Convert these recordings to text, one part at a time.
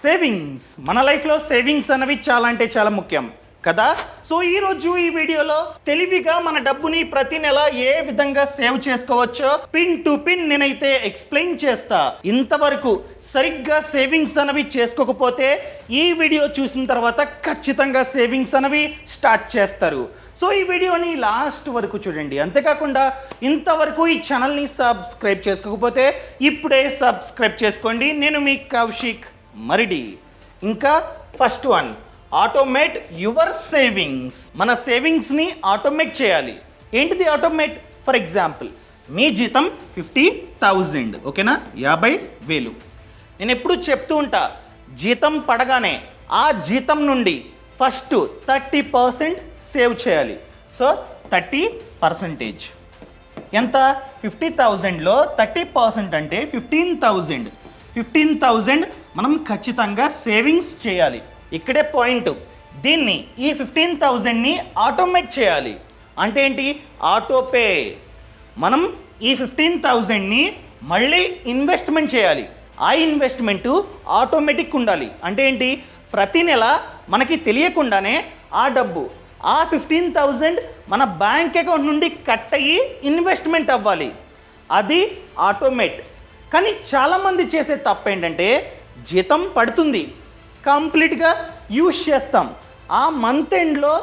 Savings మన లైఫ్లో savings అనేవి చాలా అంటే చాలా ముఖ్యం కదా. సో ఈరోజు ఈ వీడియోలో తెలివిగా మన డబ్బుని ప్రతి నెల ఏ విధంగా సేవ్ చేసుకోవచ్చో పిన్ టు పిన్ నేనైతే ఎక్స్ప్లెయిన్ చేస్తా. ఇంతవరకు సరిగ్గా సేవింగ్స్ అనేవి చేసుకోకపోతే ఈ వీడియో చూసిన తర్వాత ఖచ్చితంగా సేవింగ్స్ అనేవి స్టార్ట్ చేస్తారు. సో ఈ వీడియోని లాస్ట్ వరకు చూడండి. అంతేకాకుండా ఇంతవరకు ఈ ఛానల్ని సబ్స్క్రైబ్ చేసుకోకపోతే ఇప్పుడే సబ్స్క్రైబ్ చేసుకోండి. నేను మీ కౌశిక్ మరిడి. ఇంకా first one, automate your savings. మన సేవింగ్స్ని ఆటోమేట్ చేయాలి. ఏంటిది ఆటోమేట్? ఫర్ ఎగ్జాంపుల్, మీ జీతం 50,000, ఓకేనా, 50,000. నేను ఎప్పుడు చెప్తూ ఉంటా, జీతం పడగానే ఆ జీతం నుండి ఫస్ట్ 30% సేవ్ చేయాలి. సో 30%. ఎంత? 50,000లో 30% అంటే 15,000. 15,000 మనం ఖచ్చితంగా సేవింగ్స్ చేయాలి. ఇక్కడే పాయింట్. దీన్ని ఈ 15,000ని ఆటోమేట్ చేయాలి. అంటే ఏంటి? ఆటోపే. మనం ఈ 15,000ని మళ్ళీ ఇన్వెస్ట్మెంట్ చేయాలి. ఆ ఇన్వెస్ట్మెంటు ఆటోమేటిక్ ఉండాలి. అంటే ఏంటి? ప్రతి నెల మనకి తెలియకుండానే ఆ డబ్బు, ఆ 15,000 మన బ్యాంక్ అకౌంట్ నుండి కట్ అయ్యి ఇన్వెస్ట్మెంట్ అవ్వాలి. అది ఆటోమేట్. కానీ చాలామంది చేసే తప్పు ఏంటంటే, జీతం పడుతుంది, కంప్లీట్గా యూజ్ చేస్తాం. ఆ మంత్ ఎండ్లో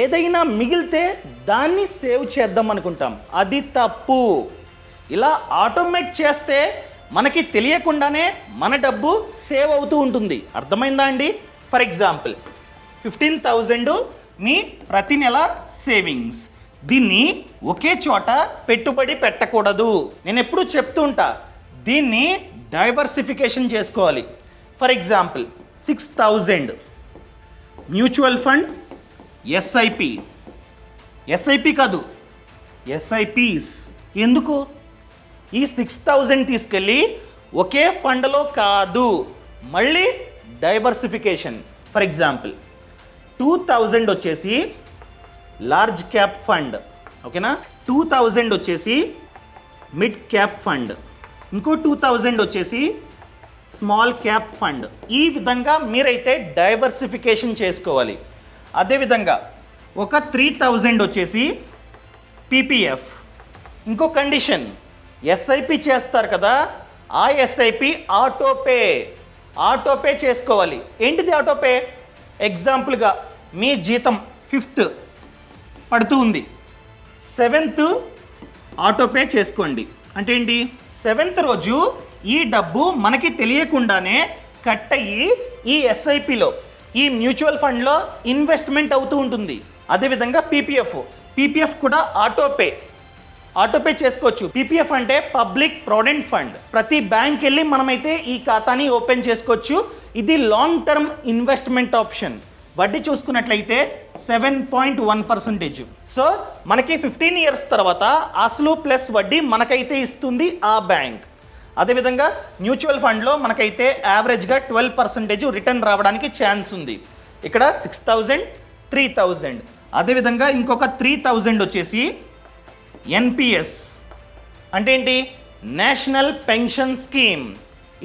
ఏదైనా మిగిలితే దాన్ని సేవ్ చేద్దాం అనుకుంటాం. అది తప్పు. ఇలా ఆటోమేట్ చేస్తే మనకి తెలియకుండానే మన డబ్బు సేవ్ అవుతూ ఉంటుంది. అర్థమైందా అండి? ఫర్ ఎగ్జాంపుల్, 15,000 మీ ప్రతి నెల సేవింగ్స్. దీన్ని ఒకే చోట పెట్టుబడి పెట్టకూడదు. నేను ఎప్పుడూ చెప్తూ ఉంటా, దీన్ని డైవర్సిఫికేషన్ చేసుకోవాలి. For example, 6,000 mutual fund, SIP. SIP కాదు, ఎస్ఐపిస్. ఎందుకు? ఈ 6,000 తీసుకెళ్ళి ఒకే ఫండ్లో కాదు, మళ్ళీ డైవర్సిఫికేషన్. ఫర్ ఎగ్జాంపుల్, 2,000 వచ్చేసి లార్జ్ క్యాప్ ఫండ్, ఓకేనా, 2,000 వచ్చేసి మిడ్ క్యాప్ ఫండ్, ఇంకో 2,000 వచ్చేసి స్మాల్ క్యాప్ ఫండ్. ఈ విధంగా మీరైతే డైవర్సిఫికేషన్ చేసుకోవాలి. అదేవిధంగా ఒక 3,000 వచ్చేసి పీపీఎఫ్. ఇంకో కండిషన్, ఎస్ఐపి చేస్తారు కదా, ఆ ఎస్ఐపి ఆటోపే. ఆటోపే చేసుకోవాలి. ఏంటిది ఆటోపే? ఎగ్జాంపుల్గా మీ జీతం 5th పడుతూ ఉంది, 7th ఆటోపే చేసుకోండి. అంటే ఏంటి? 7th రోజు ఈ డబ్బు మనకి తెలియకుండానే కట్ అయ్యి ఈ ఎస్ఐపిలో, ఈ మ్యూచువల్ ఫండ్లో ఇన్వెస్ట్మెంట్ అవుతూ ఉంటుంది. అదేవిధంగా పీపీఎఫ్ కూడా ఆటోపే చేసుకోవచ్చు. పీపీఎఫ్ అంటే పబ్లిక్ ప్రావిడెంట్ ఫండ్. ప్రతి బ్యాంక్ వెళ్ళి మనమైతే ఈ ఖాతాని ఓపెన్ చేసుకోవచ్చు. ఇది లాంగ్ టర్మ్ ఇన్వెస్ట్మెంట్ ఆప్షన్. వడ్డీ చూసుకున్నట్లయితే 7.1%. సో మనకి 15 years తర్వాత అసలు ప్లస్ వడ్డీ మనకైతే ఇస్తుంది ఆ బ్యాంక్. అదేవిధంగా మ్యూచువల్ ఫండ్లో మనకైతే యావరేజ్గా 12% రిటర్న్ రావడానికి ఛాన్స్ ఉంది. ఇక్కడ 6,000, 3,000. అదేవిధంగా ఇంకొక 3,000 వచ్చేసి ఎన్పిఎస్. అంటే ఏంటి? National pension scheme.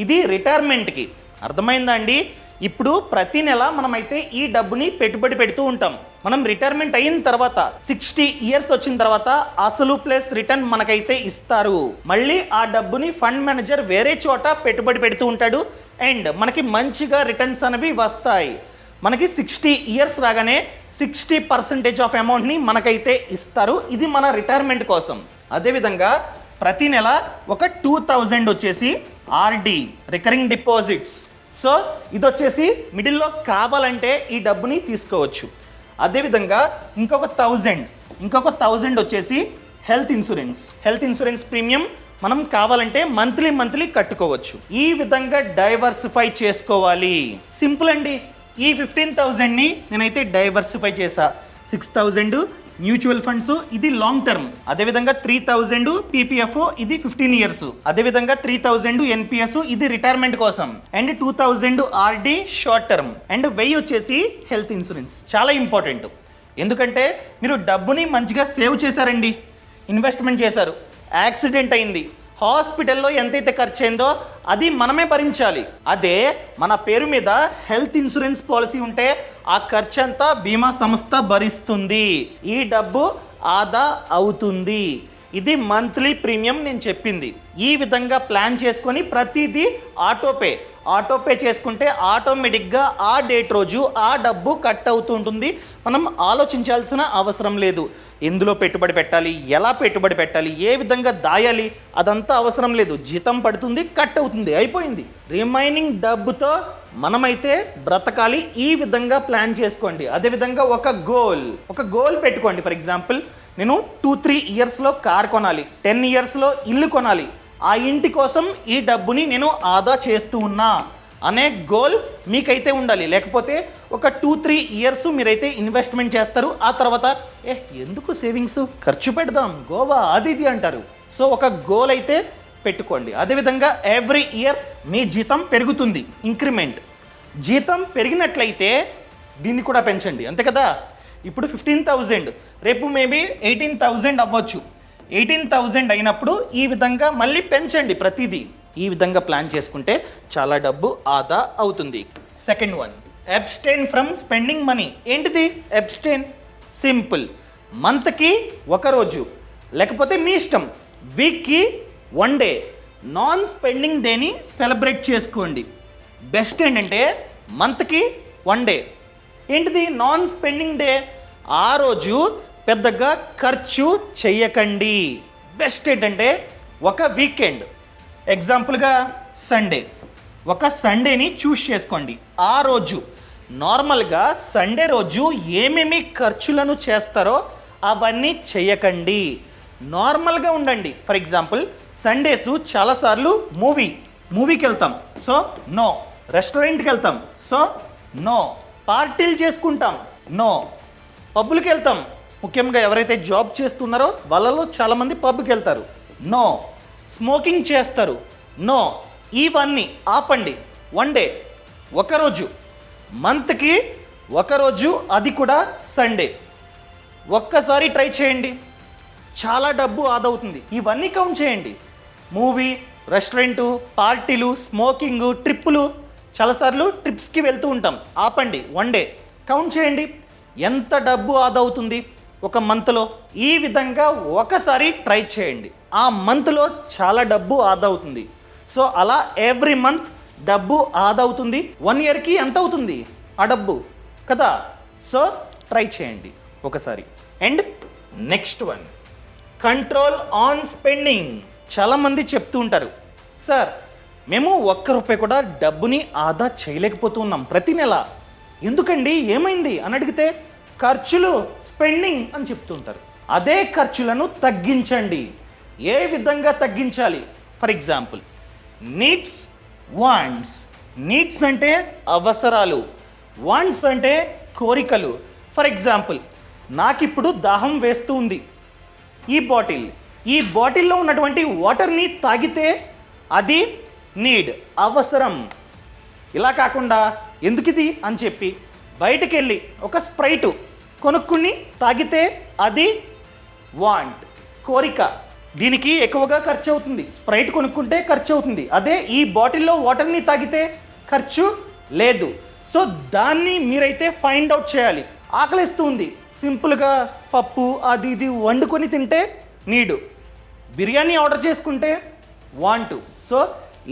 ఇది రిటైర్మెంట్కి. అర్థమైందా అండి? ఇప్పుడు ప్రతి నెల మనమైతే ఈ డబ్బుని పెట్టుబడి పెడుతూ ఉంటాం. మనం రిటైర్మెంట్ అయిన తర్వాత 60 years వచ్చిన తర్వాత అసలు ప్లస్ రిటర్న్ మనకైతే ఇస్తారు. మళ్ళీ ఆ డబ్బుని ఫండ్ మేనేజర్ వేరే చోట పెట్టుబడి పెడుతూ ఉంటాడు అండ్ మనకి మంచిగా రిటర్న్స్ అనేవి వస్తాయి. మనకి 60 years రాగానే 60% ఆఫ్ అమౌంట్ని మనకైతే ఇస్తారు. ఇది మన రిటైర్మెంట్ కోసం. అదేవిధంగా ప్రతి నెల ఒక 2,000 వచ్చేసి ఆర్డి, రికరింగ్ డిపాజిట్స్. సో ఇది వచ్చేసి మిడిల్లో కావాలంటే ఈ డబ్బుని తీసుకోవచ్చు. అదేవిధంగా ఇంకొక 1,000 వచ్చేసి హెల్త్ ఇన్సూరెన్స్ ప్రీమియం మనం కావాలంటే మంత్లీ కట్టుకోవచ్చు. ఈ విధంగా డైవర్సిఫై చేసుకోవాలి. సింపుల్ అండి. ఈ 15,000ని నేనైతే డైవర్సిఫై చేశా. 6,000 మ్యూచువల్ ఫండ్స్, ఇది లాంగ్ టర్మ్. అదేవిధంగా 3,000 పీపీఎఫ్, ఇది 15 years. అదేవిధంగా 3,000 ఎన్పిఎస్, ఇది రిటైర్మెంట్ కోసం. And 2,000 RD short term. And 1,000 వచ్చేసి హెల్త్ ఇన్సూరెన్స్. చాలా ఇంపార్టెంట్. ఎందుకంటే మీరు డబ్బుని మంచిగా సేవ్ చేశారండి, ఇన్వెస్ట్మెంట్ చేశారు, యాక్సిడెంట్ అయింది, హాస్పిటల్లో ఎంతైతే ఖర్చు అయిందో అది మనమే భరించాలి. అదే మన పేరు మీద హెల్త్ ఇన్సూరెన్స్ పాలసీ ఉంటే ఆ ఖర్చు అంతా బీమా సంస్థ భరిస్తుంది. ఈ డబ్బు ఆదా అవుతుంది. ఇది మంత్లీ ప్రీమియం నేను చెప్పింది. ఈ విధంగా ప్లాన్ చేసుకొని ప్రతిదీ ఆటోపే చేసుకుంటే ఆటోమేటిక్గా ఆ డేట్ రోజు ఆ డబ్బు కట్ అవుతూ ఉంటుంది. మనం ఆలోచించాల్సిన అవసరం లేదు. ఎందులో పెట్టుబడి పెట్టాలి, ఎలా పెట్టుబడి పెట్టాలి, ఏ విధంగా దాయాలి, అదంతా అవసరం లేదు. జీతం పడుతుంది, కట్ అవుతుంది, అయిపోయింది. రిమైనింగ్ డబ్బుతో మనమైతే బ్రతకాలి. ఈ విధంగా ప్లాన్ చేసుకోండి. అదేవిధంగా ఒక గోల్ పెట్టుకోండి. ఫర్ ఎగ్జాంపుల్, నేను 2-3 ఇయర్స్లో కార్ కొనాలి, 10 ఇయర్స్లో ఇల్లు కొనాలి, ఆ ఇంటి కోసం ఈ డబ్బుని నేను ఆదా చేస్తూ ఉన్నా అనే గోల్ మీకైతే ఉండాలి. లేకపోతే ఒక 2-3 ఇయర్స్ మీరైతే ఇన్వెస్ట్మెంట్ చేస్తారు. ఆ తర్వాత ఎందుకు సేవింగ్స్, ఖర్చు పెడదాం, గోవా అది ఇది అంటారు. సో ఒక గోల్ అయితే పెట్టుకోండి. అదేవిధంగా ఎవ్రీ ఇయర్ మీ జీతం పెరుగుతుంది, ఇంక్రిమెంట్. జీతం పెరిగినట్లయితే దీన్ని కూడా పెంచండి, అంతే కదా. ఇప్పుడు 15,000, రేపు మేబీ 18,000 అవ్వచ్చు. 18,000 అయినప్పుడు ఈ విధంగా మళ్ళీ పెంచండి ప్రతిదీ. ఈ విధంగా ప్లాన్ చేసుకుంటే చాలా డబ్బు ఆదా అవుతుంది. Second one, abstain from spending money. ఏంటిది అబ్స్టైన్? సింపుల్. మంత్కి ఒకరోజు, లేకపోతే మీ ఇష్టం, వీక్కి 1 డే నాన్ స్పెండింగ్ డేని సెలబ్రేట్ చేసుకోండి. బెస్ట్ ఏంటంటే మంత్కి 1 డే. ఏంటిది నాన్ స్పెండింగ్ డే? ఆ రోజు పెద్దగా ఖర్చు చెయ్యకండి. బెస్ట్ ఏంటంటే ఒక వీకెండ్, ఎగ్జాంపుల్గా సండే, ఒక సండేని చూస్ చేసుకోండి. ఆ రోజు నార్మల్గా సండే రోజు ఏమేమి ఖర్చులను చేస్తారో అవన్నీ చెయ్యకండి. నార్మల్గా ఉండండి. ఫర్ ఎగ్జాంపుల్, సండేస్ చాలాసార్లు మూవీకి వెళ్తాం, సో నో. రెస్టారెంట్కి వెళ్తాం, సో నో. పార్టీలు చేసుకుంటాం, నో. పబ్బులకి వెళ్తాం, ముఖ్యంగా ఎవరైతే జాబ్ చేస్తున్నారో వాళ్ళలో చాలామంది పబ్కి వెళ్తారు, నో. స్మోకింగ్ చేస్తారు, నో. ఇవన్నీ ఆపండి. 1 డే, ఒకరోజు, మంత్కి ఒకరోజు, అది కూడా సండే. ఒక్కసారి ట్రై చేయండి, చాలా డబ్బు ఆదవుతుంది. ఇవన్నీ కౌంట్ చేయండి. మూవీ, రెస్టారెంటు, పార్టీలు, స్మోకింగ్, ట్రిప్పులు, చాలాసార్లు ట్రిప్స్కి వెళ్తూ ఉంటాం. ఆపండి, 1 డే కౌంట్ చేయండి. ఎంత డబ్బు ఆదా అవుతుంది ఒక మంత్లో? ఈ విధంగా ఒకసారి ట్రై చేయండి. ఆ మంత్లో చాలా డబ్బు ఆదా అవుతుంది. సో అలా ఎవ్రీ మంత్ డబ్బు ఆదా అవుతుంది. 1 ఇయర్కి ఎంత అవుతుంది ఆ డబ్బు కదా. సో ట్రై చేయండి ఒకసారి. And next one, control on spending. చాలామంది చెప్తూ ఉంటారు, సార్ మేము ₹1 కూడా డబ్బుని ఆదా చేయలేకపోతూ ఉన్నాం ప్రతి నెల, ఎందుకండి, ఏమైంది అని అడిగితే ఖర్చులు, స్పెండింగ్ అని చెప్తూ ఉంటారు. అదే ఖర్చులను తగ్గించండి. ఏ విధంగా తగ్గించాలి? For example, needs, wants. Needs అంటే అవసరాలు, వాంట్స్ అంటే కోరికలు. ఫర్ ఎగ్జాంపుల్, నాకు ఇప్పుడు దాహం వేస్తూ ఉంది. ఈ బాటిల్లో ఉన్నటువంటి వాటర్ని తాగితే అది నీడ్, అవసరం. ఇలా కాకుండా ఎందుకు ఇది అని చెప్పి బయటికి వెళ్ళి ఒక స్ప్రైట్ కొనుక్కుని తాగితే అది వాంట్, కోరిక. దీనికి ఎక్కువగా ఖర్చు అవుతుంది. స్ప్రైట్ కొనుక్కుంటే ఖర్చు అవుతుంది. అదే ఈ బాటిల్లో వాటర్ని తాగితే ఖర్చు లేదు. సో దాన్ని మీరైతే ఫైండ్ అవుట్ చేయాలి. ఆకలిస్తుంది, సింపుల్గా పప్పు అది ఇది వండుకొని తింటే నీడు, బిర్యానీ ఆర్డర్ చేసుకుంటే వాంటు. సో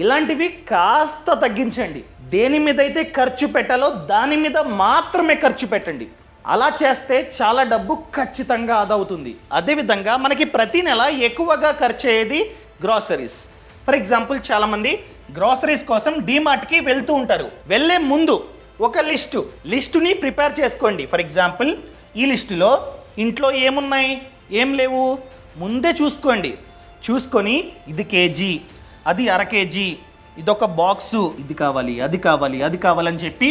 ఇలాంటివి కాస్త తగ్గించండి. దేని మీద అయితే ఖర్చు పెట్టాలో దాని మీద మాత్రమే ఖర్చు పెట్టండి. అలా చేస్తే చాలా డబ్బు ఖచ్చితంగా ఆదా అవుతుంది. అదేవిధంగా మనకి ప్రతి నెల ఎక్కువగా ఖర్చు అయ్యేది గ్రాసరీస్. ఫర్ ఎగ్జాంపుల్, చాలామంది గ్రాసరీస్ కోసం డీమార్ట్కి వెళ్తూ ఉంటారు. వెళ్ళే ముందు ఒక లిస్టుని ప్రిపేర్ చేసుకోండి. ఫర్ ఎగ్జాంపుల్, ఈ లిస్టులో ఇంట్లో ఏమున్నాయి, ఏం లేవు ముందే చూసుకొని ఇది కేజీ, అది అర కేజీ, ఇదొక బాక్సు, ఇది కావాలి, అది కావాలి, అది కావాలని చెప్పి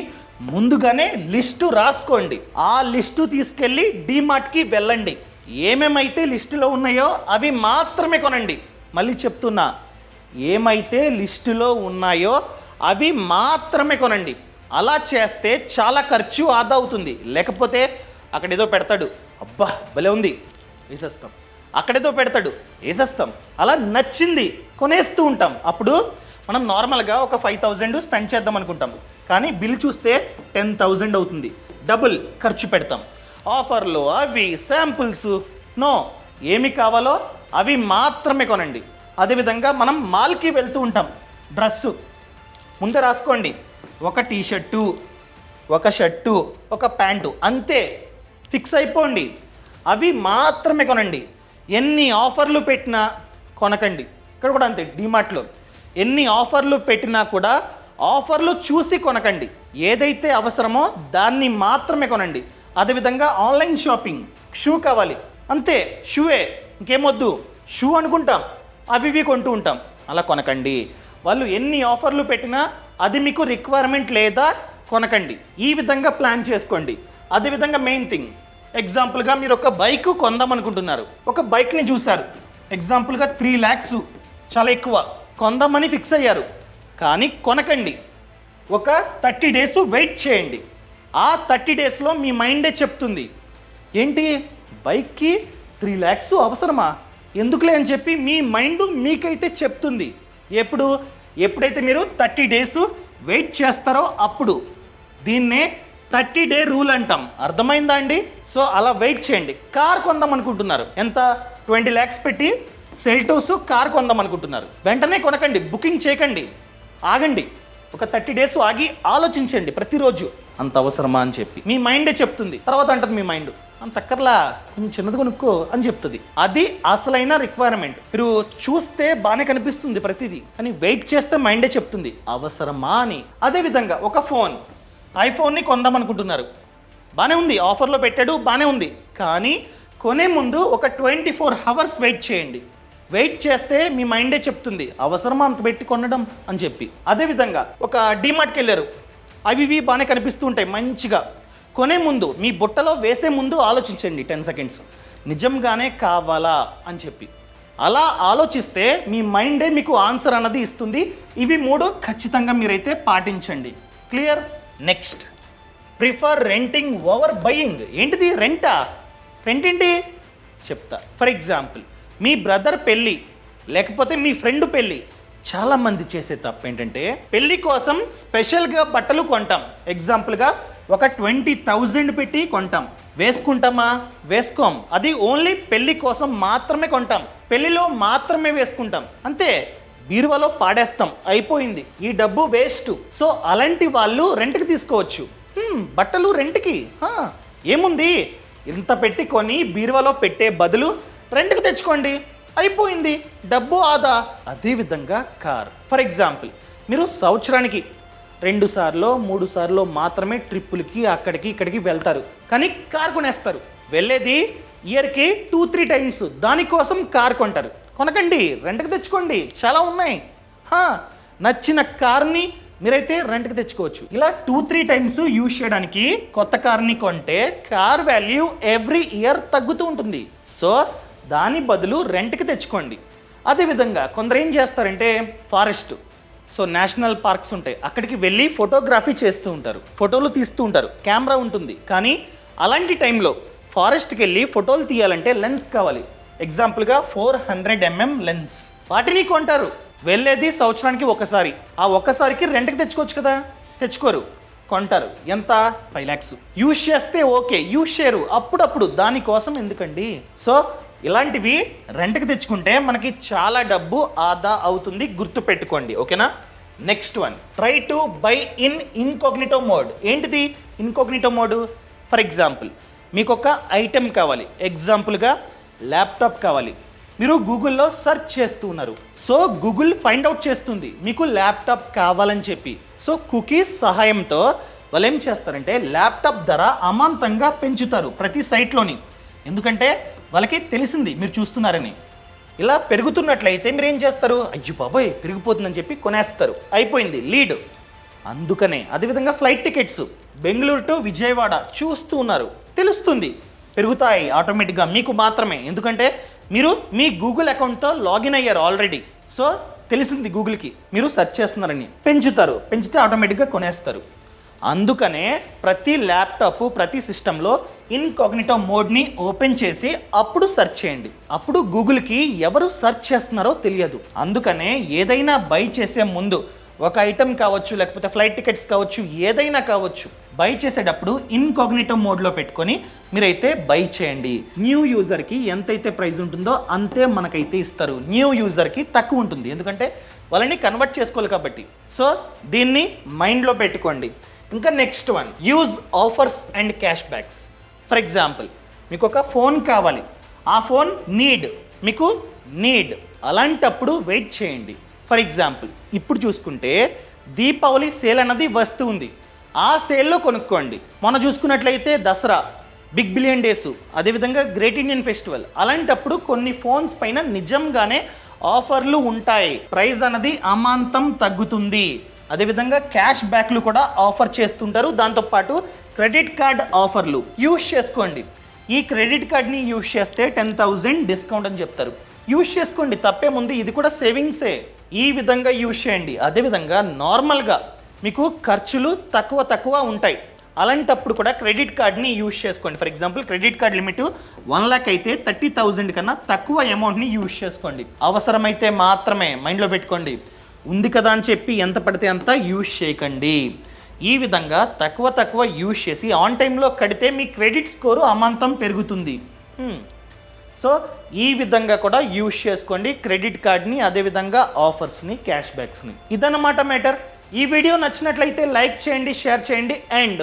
ముందుగానే లిస్టు రాసుకోండి. ఆ లిస్టు తీసుకెళ్ళి డీమార్ట్కి వెళ్ళండి. ఏమేమైతే లిస్టులో ఉన్నాయో అవి మాత్రమే కొనండి. మళ్ళీ చెప్తున్నా, ఏమైతే లిస్టులో ఉన్నాయో అవి మాత్రమే కొనండి. అలా చేస్తే చాలా ఖర్చు ఆదా అవుతుంది. లేకపోతే అక్కడ ఏదో పెడతాడు, అబ్బా భలే ఉంది, వేసేస్తాం, అక్కడేదో పెడతాడు, వేసేస్తాం. అలా నచ్చింది కొనేస్తూ ఉంటాం. అప్పుడు మనం నార్మల్గా ఒక 5,000 స్పెండ్ చేద్దాం అనుకుంటాం, కానీ బిల్ చూస్తే 10,000 అవుతుంది. డబుల్ ఖర్చు పెడతాం. ఆఫర్లు, అవి శాంపుల్స్, నో, ఏమి కావాలో అవి మాత్రమే కొనండి. అదేవిధంగా మనం మాల్కి వెళ్తూ ఉంటాం. డ్రెస్సు ముందే రాసుకోండి, ఒక టీషర్టు, ఒక షర్టు, ఒక ప్యాంటు, అంతే ఫిక్స్ అయిపోండి. అవి మాత్రమే కొనండి. ఎన్ని ఆఫర్లు పెట్టినా కొనకండి. ఇక్కడ కూడా అంతే, డిమార్ట్లో ఎన్ని ఆఫర్లు పెట్టినా కూడా ఆఫర్లు చూసి కొనకండి. ఏదైతే అవసరమో దాన్ని మాత్రమే కొనండి. అదేవిధంగా ఆన్లైన్ షాపింగ్, షూ కావాలి అంతే, షూవే, ఇంకేమొద్దు, షూ అనుకుంటాం, అవి ఇవి కొంటూ ఉంటాం. అలా కొనకండి. వాళ్ళు ఎన్ని ఆఫర్లు పెట్టినా అది మీకు రిక్వైర్మెంట్ లేదా కొనకండి. ఈ విధంగా ప్లాన్ చేసుకోండి. అదేవిధంగా మెయిన్ థింగ్, ఎగ్జాంపుల్గా మీరు ఒక బైక్ కొందాం అనుకుంటున్నారు. ఒక బైక్ని చూశారు, ఎగ్జాంపుల్గా 3 lakhs, చాలా ఎక్కువ, కొందామని ఫిక్స్ అయ్యారు. కానీ కొనకండి. ఒక 30 days వెయిట్ చేయండి. ఆ 30 daysలో మీ మైండే చెప్తుంది, ఏంటి బైక్కి 3 lakhs అవసరమా, ఎందుకులే అని చెప్పి మీ మైండ్ మీకైతే చెప్తుంది. ఎప్పుడైతే మీరు 30 days వెయిట్ చేస్తారో అప్పుడు. దీన్నే 30 day రూల్ అంటాం. అర్థమైందా అండి? సో అలా వెయిట్ చేయండి. కార్ కొందాం అనుకుంటున్నారు, ఎంత 20 lakhs పెట్టి సెల్టోస్ కార్ కొందాం అనుకుంటున్నారు. వెంటనే కొనకండి, బుకింగ్ చేయకండి, ఆగండి. ఒక 30 days ఆగి ఆలోచించండి ప్రతిరోజు, అంత అవసరమా అని చెప్పి. మీ మైండే చెప్తుంది. తర్వాత అంటది మీ మైండ్, అంత అక్కర్లా, కొంచెం చిన్నది కొనుక్కో అని చెప్తుంది. అది అసలైన రిక్వైర్మెంట్. మీరు చూస్తే బాగానే కనిపిస్తుంది ప్రతిదీ, అని వెయిట్ చేస్తే మైండే చెప్తుంది అవసరమా అని. అదేవిధంగా ఒక ఫోన్, ఐఫోన్ని కొందాం అనుకుంటున్నారు, బాగానే ఉంది, ఆఫర్లో పెట్టాడు, బాగానే ఉంది. కానీ కొనే ముందు ఒక 24 hours వెయిట్ చేయండి. వెయిట్ చేస్తే మీ మైండే చెప్తుంది అవసరమా అంత పెట్టి కొనడం అని చెప్పి. అదేవిధంగా ఒక డిమార్ట్కి వెళ్ళారు, అవి ఇవి బాగానే కనిపిస్తూ ఉంటాయి మంచిగా. కొనే ముందు, మీ బుట్టలో వేసే ముందు ఆలోచించండి 10 seconds, నిజంగానే కావాలా అని చెప్పి. అలా ఆలోచిస్తే మీ మైండే మీకు ఆన్సర్ అన్నది ఇస్తుంది. ఇవి 3 ఖచ్చితంగా మీరైతే పాటించండి. Clear? Next, prefer renting over buying. ఏంటిది రెంటా? రెంట్ ఏంటి చెప్తా. ఫర్ ఎగ్జాంపుల్, మీ బ్రదర్ పెళ్ళి లేకపోతే మీ ఫ్రెండ్ పెళ్ళి. చాలామంది చేసే తప్పు ఏంటంటే పెళ్ళి కోసం స్పెషల్గా బట్టలు కొంటాం. ఎగ్జాంపుల్గా ఒక 20,000 పెట్టి కొంటాం. వేసుకుంటామా? వేసుకోం. అది ఓన్లీ పెళ్ళి కోసం మాత్రమే కొంటాం, పెళ్ళిలో మాత్రమే వేసుకుంటాం, అంతే. బీరువాలో పాడేస్తాం, అయిపోయింది, ఈ డబ్బు వేస్ట్. సో అలాంటి వాళ్ళు రెంట్కి తీసుకోవచ్చు. బట్టలు రెంట్కి ఏముంది, ఇంత పెట్టి కొని బీరువాలో పెట్టే బదులు రెంట్కి తెచ్చుకోండి, అయిపోయింది, డబ్బు ఆదా. అదేవిధంగా కార్. ఫర్ ఎగ్జాంపుల్, మీరు సంవత్సరానికి 2 సార్లు 3 సార్లు మాత్రమే ట్రిప్పులకి అక్కడికి ఇక్కడికి వెళ్తారు, కానీ కార్ కొనేస్తారు. వెళ్ళేది ఇయర్కి 2-3 times. దానికోసం కార్ కొంటారు. కొనకండి, రెంట్కి తెచ్చుకోండి, చాలా ఉన్నాయి. నచ్చిన కార్ని మీరైతే రెంట్కి తెచ్చుకోవచ్చు. ఇలా 2-3 times యూజ్ చేయడానికి కొత్త కార్ని కొంటే కార్ వాల్యూ ఎవ్రీ ఇయర్ తగ్గుతూ ఉంటుంది. సో దాని బదులు రెంట్కి తెచ్చుకోండి. అదేవిధంగా కొందరు ఏం చేస్తారంటే ఫారెస్ట్, సో నేషనల్ పార్క్స్ ఉంటాయి, అక్కడికి వెళ్ళి ఫోటోగ్రఫీ చేస్తూ ఉంటారు, ఫోటోలు తీస్తూ ఉంటారు, కెమెరా ఉంటుంది. కానీ అలాంటి టైంలో ఫారెస్ట్కి వెళ్ళి ఫోటోలు తీయాలంటే లెన్స్ కావాలి. ఎగ్జాంపుల్గా 400 mm లెన్స్, వాటిని కొంటారు. వెళ్ళేది సంవత్సరానికి ఒకసారి, ఆ ఒక్కసారికి రెంట్కి తెచ్చుకోవచ్చు కదా, తెచ్చుకోరు, కొంటారు. ఎంత? 5 lakhs. యూజ్ చేస్తే ఓకే, యూజ్ చేయరు అప్పుడప్పుడు, దానికోసం ఎందుకండి? సో ఇలాంటివి రెంట్కి తెచ్చుకుంటే మనకి చాలా డబ్బు ఆదా అవుతుంది, గుర్తుపెట్టుకోండి, ఓకేనా? Next one, try to buy in incognito mode. ఏంటిది ఇన్కాగ్నిటో మోడ్? ఫర్ ఎగ్జాంపుల్, మీకు ఒక ఐటెం కావాలి, ఎగ్జాంపుల్గా ల్యాప్టాప్ కావాలి. మీరు గూగుల్లో సెర్చ్ చేస్తూ ఉన్నారు, సో గూగుల్ ఫైండ్ అవుట్ చేస్తుంది మీకు ల్యాప్టాప్ కావాలని చెప్పి. సో కుకీస్ సహాయంతో వాళ్ళు ఏం చేస్తారంటే ల్యాప్టాప్ ధర అమాంతంగా పెంచుతారు ప్రతి సైట్లోని. ఎందుకంటే వాళ్ళకి తెలిసింది మీరు చూస్తున్నారని. ఇలా పెరుగుతున్నట్లయితే మీరు ఏం చేస్తారు, అయ్యో బాబోయ్ పెరిగిపోతుందని చెప్పి కొనేస్తారు, అయిపోయింది లీడ్. అందుకనే అదేవిధంగా flight tickets Bengaluru to Vijayawada చూస్తూ ఉన్నారు, తెలుస్తుంది పెరుగుతాయి ఆటోమేటిక్గా మీకు మాత్రమే. ఎందుకంటే మీరు మీ గూగుల్ అకౌంట్తో లాగిన్ అయ్యారు ఆల్రెడీ, సో తెలిసింది గూగుల్కి మీరు సెర్చ్ చేస్తున్నారని, పెంచుతారు, పెంచితే ఆటోమేటిక్గా కొనేస్తారు. అందుకనే ప్రతి ల్యాప్టాప్ ప్రతి సిస్టంలో ఇన్కాగ్నిటో మోడ్ని ఓపెన్ చేసి అప్పుడు సెర్చ్ చేయండి. అప్పుడు గూగుల్కి ఎవరు సెర్చ్ చేస్తున్నారో తెలియదు. అందుకనే ఏదైనా బై చేసే ముందు ఒక ఐటెం కావచ్చు, లేకపోతే ఫ్లైట్ టికెట్స్ కావచ్చు, ఏదైనా కావచ్చు, బై చేసేటప్పుడు ఇన్కాగ్నిటో మోడ్లో పెట్టుకొని మీరైతే బై చేయండి. న్యూ యూజర్కి ఎంతైతే ప్రైస్ ఉంటుందో అంతే మనకైతే ఇస్తారు. న్యూ యూజర్కి తక్కువ ఉంటుంది, ఎందుకంటే వాళ్ళని కన్వర్ట్ చేసుకోవాలి కాబట్టి. సో దీన్ని మైండ్లో పెట్టుకోండి. ఇంకా next one, use offers and cash backs. For example, మీకు ఒక ఫోన్ కావాలి, ఆ ఫోన్ మీకు నీడ్, అలాంటప్పుడు వెయిట్ చేయండి. ఫర్ ఎగ్జాంపుల్, ఇప్పుడు చూసుకుంటే దీపావళి సేల్ అన్నది వస్తూ ఉంది, ఆ సేల్లో కొనుక్కోండి. మొన్న చూసుకున్నట్లయితే దసరా, బిగ్ బిలియన్ డేస్, అదేవిధంగా గ్రేట్ ఇండియన్ ఫెస్టివల్, అలాంటప్పుడు కొన్ని ఫోన్స్ పైన నిజంగానే ఆఫర్లు ఉంటాయి. ప్రైస్ అన్నది అమాంతం తగ్గుతుంది. అదేవిధంగా క్యాష్ బ్యాక్లు కూడా ఆఫర్ చేస్తుంటారు. దాంతోపాటు క్రెడిట్ కార్డ్ ఆఫర్లు యూజ్ చేసుకోండి. ఈ క్రెడిట్ కార్డ్ని యూజ్ చేస్తే 10,000 డిస్కౌంట్ అని చెప్తారు. యూజ్ చేసుకోండి, తప్పేముంది, ఇది కూడా సేవింగ్సే. ఈ విధంగా యూజ్ చేయండి. అదేవిధంగా నార్మల్గా మీకు ఖర్చులు తక్కువ ఉంటాయి, అలాంటప్పుడు కూడా క్రెడిట్ కార్డ్ని యూజ్ చేసుకోండి. For example, credit card limit 1 lakh అయితే 30,000 కన్నా తక్కువ అమౌంట్ని యూజ్ చేసుకోండి. అవసరమైతే మాత్రమే, మైండ్లో పెట్టుకోండి. ఉంది కదా అని చెప్పి ఎంత పడితే అంత యూజ్ చేయకండి. ఈ విధంగా తక్కువ యూజ్ చేసి ఆన్ టైంలో కడితే మీ క్రెడిట్ స్కోరు అమాంతం పెరుగుతుంది. సో ఈ విధంగా కూడా యూజ్ చేసుకోండి క్రెడిట్ కార్డ్ని, అదేవిధంగా ఆఫర్స్ని, క్యాష్ బ్యాక్స్ని. ఇదన్నమాట మ్యాటర్. ఈ వీడియో నచ్చినట్లయితే లైక్ చేయండి, షేర్ చేయండి. అండ్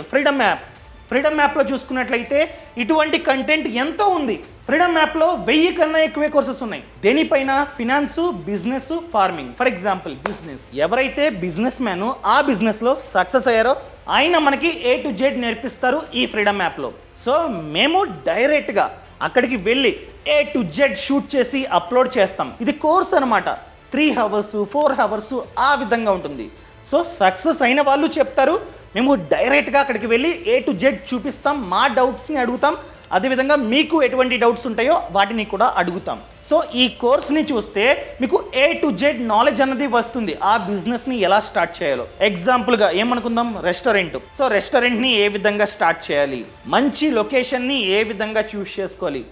ఫ్రీడమ్ యాప్లో చూసుకున్నట్లయితే ఇటువంటి కంటెంట్ ఎంతో ఉంది. ఫ్రీడమ్ యాప్లో 1000 కన్నా ఎక్కువే కోర్సెస్ ఉన్నాయి. దేనిపైన? Finance, business, farming. For example, business, ఎవరైతే బిజినెస్ మ్యాన్ ఆ బిజినెస్లో సక్సెస్ అయ్యారో ఆయన మనకి A to Z నేర్పిస్తారు ఈ ఫ్రీడమ్ యాప్లో. సో మేము డైరెక్ట్గా అక్కడికి వెళ్ళి A to Z షూట్ చేసి అప్లోడ్ చేస్తాం. ఇది కోర్స్ అనమాట. 3 hours 4 hours ఆ విధంగా ఉంటుంది. సో సక్సెస్ అయిన వాళ్ళు చెప్తారు, మేము డైరెక్ట్గా అక్కడికి వెళ్ళి A to Z చూపిస్తాం, మా డౌట్స్ని అడుగుతాం, అదేవిధంగా మీకు ఎటువంటి డౌట్స్ ఉంటాయో వాటిని కూడా అడుగుతాం. సో ఈ కోర్స్ని చూస్తే మీకు A to Z నాలెడ్జ్ అన్నది వస్తుంది, ఆ బిజినెస్ని ఎలా స్టార్ట్ చేయాలో. ఎగ్జాంపుల్గా ఏమనుకుందాం, రెస్టారెంట్. సో రెస్టారెంట్ని ఏ విధంగా స్టార్ట్ చేయాలి, మంచి లొకేషన్ని ఏ విధంగా చూస్ చేసుకోవాలి,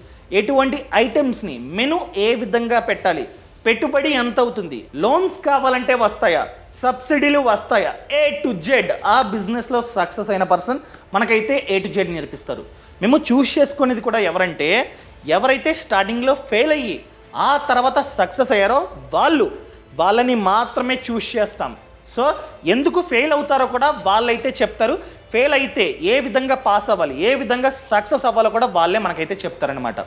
ఎటువంటి ఐటమ్స్ని, మెను ఏ విధంగా పెట్టాలి, పెట్టుబడి ఎంత అవుతుంది, లోన్స్ కావాలంటే వస్తాయా, సబ్సిడీలు వస్తాయా, A to Z ఆ బిజినెస్లో సక్సెస్ అయిన పర్సన్ మనకైతే A to Z నేర్పిస్తారు. మేము చూస్ చేసుకునేది కూడా ఎవరంటే, ఎవరైతే స్టార్టింగ్లో ఫెయిల్ అయ్యి ఆ తర్వాత సక్సెస్ అయ్యారో వాళ్ళని మాత్రమే చూస్ చేస్తాం. సో ఎందుకు ఫెయిల్ అవుతారో కూడా వాళ్ళైతే చెప్తారు. ఫెయిల్ అయితే ఏ విధంగా పాస్ అవ్వాలి, ఏ విధంగా సక్సెస్ అవ్వాలో కూడా వాళ్ళే మనకైతే చెప్తారనమాట.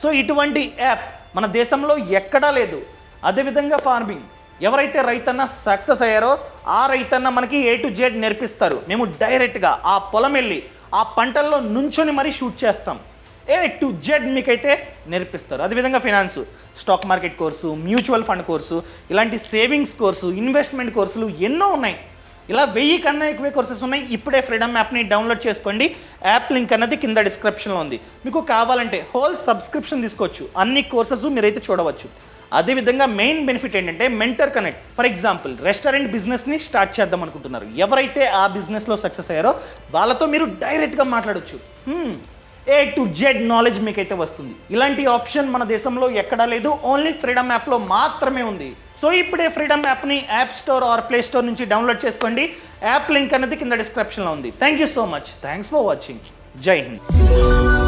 సో ఇటువంటి యాప్ మన దేశంలో ఎక్కడా లేదు. అదేవిధంగా ఫార్మింగ్, ఎవరైతే రైతన్న సక్సెస్ అయ్యారో ఆ రైతన్న మనకి A to Z నేర్పిస్తారు. మేము డైరెక్ట్గా ఆ పొలం వెళ్ళి ఆ పంటల్లో నుంచొని మరీ షూట్ చేస్తాం. A to Z మీకైతే నేర్పిస్తారు. అదేవిధంగా finance, stock market course, mutual fund course, ఇలాంటి సేవింగ్స్ కోర్సు, ఇన్వెస్ట్మెంట్ కోర్సులు ఎన్నో ఉన్నాయి. ఇలా 1000 కన్నా ఎక్కువే కోర్సెస్ ఉన్నాయి. ఇప్పుడే ఫ్రీడమ్ యాప్ని డౌన్లోడ్ చేసుకోండి. యాప్ లింక్ అన్నది కింద డిస్క్రిప్షన్లో ఉంది. మీకు కావాలంటే హోల్ సబ్స్క్రిప్షన్ తీసుకోవచ్చు, అన్ని కోర్సెస్ మీరైతే చూడవచ్చు. అదేవిధంగా మెయిన్ బెనిఫిట్ ఏంటంటే mentor connect. For example, restaurant బిజినెస్ని స్టార్ట్ చేద్దాం అనుకుంటున్నారు, ఎవరైతే ఆ బిజినెస్లో సక్సెస్ అయ్యారో వాళ్ళతో మీరు డైరెక్ట్గా మాట్లాడవచ్చు. A to Z నాలెడ్జ్ మీకైతే వస్తుంది. ఇలాంటి ఆప్షన్ మన దేశంలో ఎక్కడా లేదు, ఓన్లీ ఫ్రీడమ్ యాప్లో మాత్రమే ఉంది. సో ఇప్పుడే ఫ్రీడమ్ యాప్ని app store or play store నుంచి డౌన్లోడ్ చేసుకోండి. యాప్ లింక్ అనేది కింద డిస్క్రిప్షన్లో ఉంది. Thank you so much. Thanks for watching. Jai Hind.